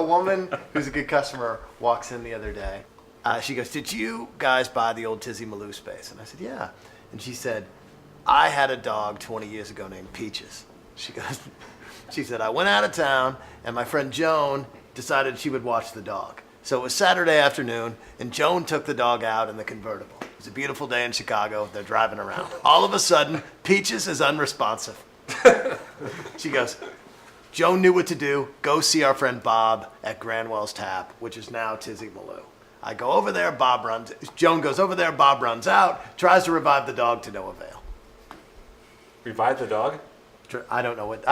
a woman who's a good customer walks in the other day. She goes, "Did you guys buy the old Tizzy Malou space?" And I said, "Yeah." And she said, "I had a dog 20 years ago named Peaches." She said, "I went out of town and my friend Joan decided she would watch the dog. So it was Saturday afternoon and Joan took the dog out in the convertible. It was a beautiful day in Chicago. They're driving around. All of a sudden, Peaches is unresponsive." She goes, "Joan knew what to do. Go see our friend Bob at Granwell's Tap, which is now Tizzy Malou." I go over there, Joan goes over there, Bob runs out, tries to revive the dog to no avail. Revive the dog? I don't know what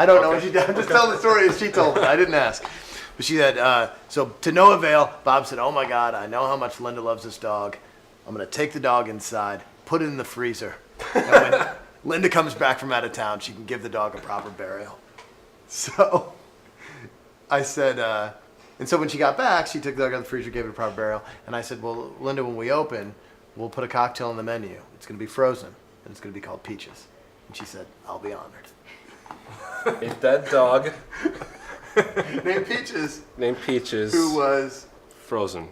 she did. I'm just telling the story as she told me. I didn't ask. But she said, so to no avail, Bob said, "Oh my God, I know how much Linda loves this dog. I'm going to take the dog inside, put it in the freezer. And when Linda comes back from out of town, she can give the dog a proper burial." So I said, and so when she got back, she took the dog out of the freezer, gave it a proper burial. And I said, "Well, Linda, when we open, we'll put a cocktail on the menu. It's going to be frozen, and it's going to be called Peaches." And she said, "I'll be honored." A dead dog Named Peaches. named Peaches. Who was frozen.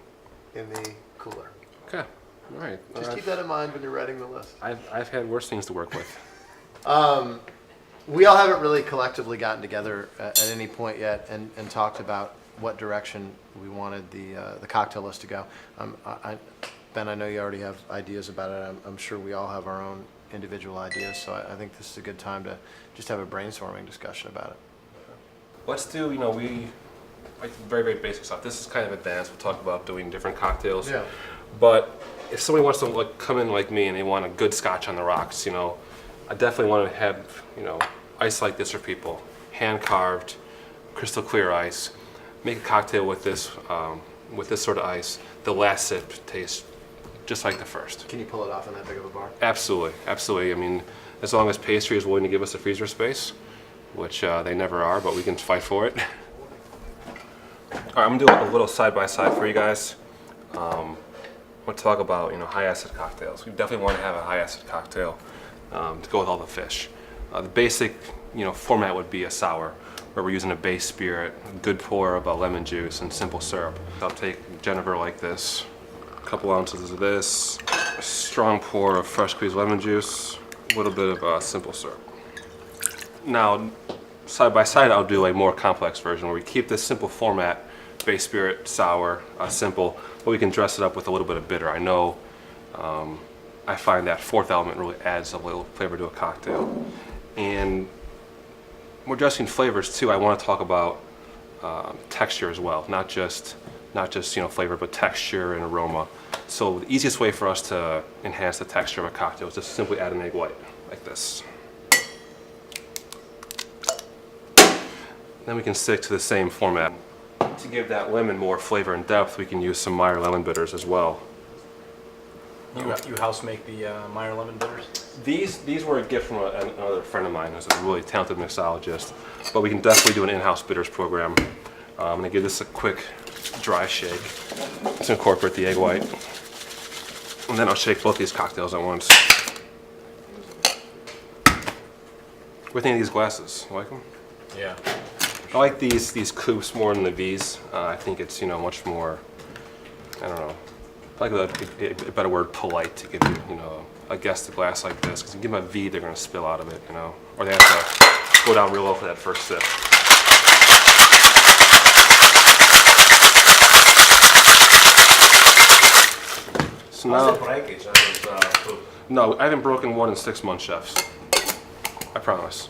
in the cooler. Okay, all right. Just keep that in mind when you're writing the list. I've had worse things to work with. We all haven't really collectively gotten together at any point yet and talked about what direction we wanted the cocktail list to go. Ben, I know you already have ideas about it. I'm sure we all have our own individual ideas, so I think this is a good time to just have a brainstorming discussion about it. Let's do, we like very, very basic stuff. This is kind of advanced. We'll talk about doing different cocktails. Yeah. But if somebody wants to come in like me and they want a good scotch on the rocks, I definitely want to have, ice like this for people. Hand carved, crystal clear ice. Make a cocktail with this sort of ice. The last sip tastes just like the first. Can you pull it off in that big of a bar? Absolutely, absolutely. I mean, as long as pastry is willing to give us the freezer space, which they never are, but we can fight for it. All right, I'm gonna do a little side-by-side for you guys. We'll talk about, high-acid cocktails. We definitely want to have a high-acid cocktail to go with all the fish. The basic, format would be a sour, where we're using a base spirit, a good pour of lemon juice and simple syrup. I'll take Jennifer like this, a couple ounces of this, a strong pour of fresh squeezed lemon juice, a little bit of simple syrup. Now, side by side, I'll do a more complex version where we keep this simple format, base spirit, sour, simple, but we can dress it up with a little bit of bitter. I know I find that fourth element really adds a little flavor to a cocktail. And we're dressing flavors too. I want to talk about texture as well, not just flavor, but texture and aroma. So the easiest way for us to enhance the texture of a cocktail is just simply add an egg white, like this. Then we can stick to the same format. To give that lemon more flavor and depth, we can use some Meyer lemon bitters as well. You house make the Meyer lemon bitters? These were a gift from another friend of mine who's a really talented mixologist, but we can definitely do an in-house bitters program. I'm gonna give this a quick dry shake to incorporate the egg white, and then I'll shake both these cocktails at once. What do you think of these glasses? You like them? Yeah. I like these coupes more than the V's. I think it's much more, I don't know, I like a better word, polite, to give you a guest a glass like this, because if you give them a V, they're going to spill out of it, or they have to go down real low for that first sip. So now, breakage on those food? no, I haven't broken one in 6 months, chefs. I promise.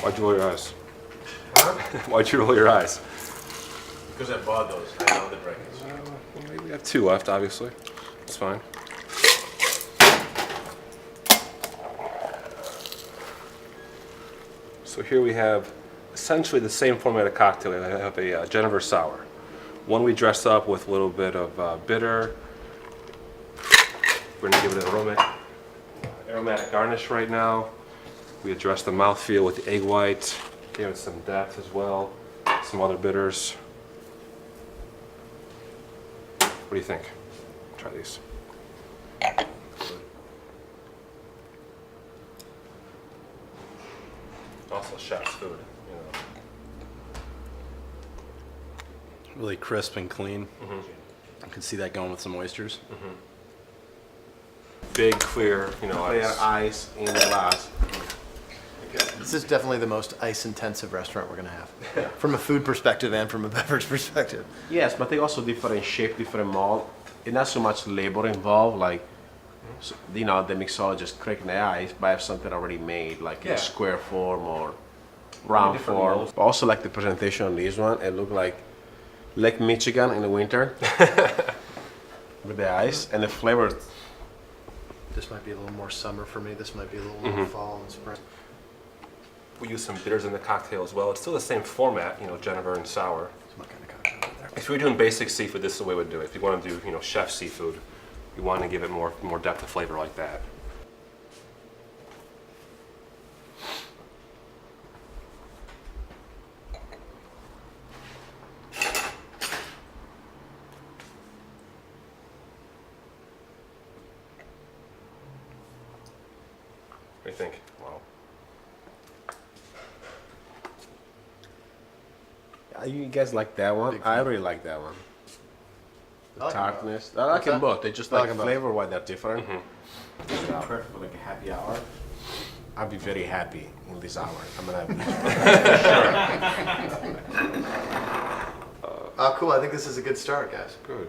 Why'd you roll your eyes? Huh? Why'd you roll your eyes? Because I bought those. I know the breakage. We have 2 left, obviously. That's fine. So here we have essentially the same format of cocktail. I have a Jennifer Sour. One we dress up with a little bit of bitter. We're going to give it an aromatic garnish right now. We address the mouthfeel with the egg white, give it some depth as well, some other bitters. What do you think? Try these. Also chef's food, Really crisp and clean. I can see that going with some oysters. Big, clear, you know, Clear ice. ice in the glass. This is definitely the most ice-intensive restaurant we're gonna have, from a food perspective and from a beverage perspective. Yes, but they also different shape, different mold. It's not so much labor involved, like, you know, the mixologist cracking the ice, but have something already made, like Yeah. in square form or round different form. molds. But also like the presentation on this one, it looked like Lake Michigan in the winter with the ice and the flavor. This might be a little more summer for me. This might be a little more fall and spring. We use some bitters in the cocktail as well. It's still the same format, you know, Genever and sour. It's my kind of cocktail right there. If we were doing basic seafood, this is the way we'd do it. If you want to do, you know, chef seafood, you want to give it more depth of flavor like that. What do you think? Wow. You guys like that one? Big I fan. really like that one. I like them both. Tartness. I like What's them that? both. They just I like like them both. flavor why they're different. Perfect for like a happy hour. I'd be very happy in this hour. I'm gonna have Oh, cool. I think this is a good start, guys. Good.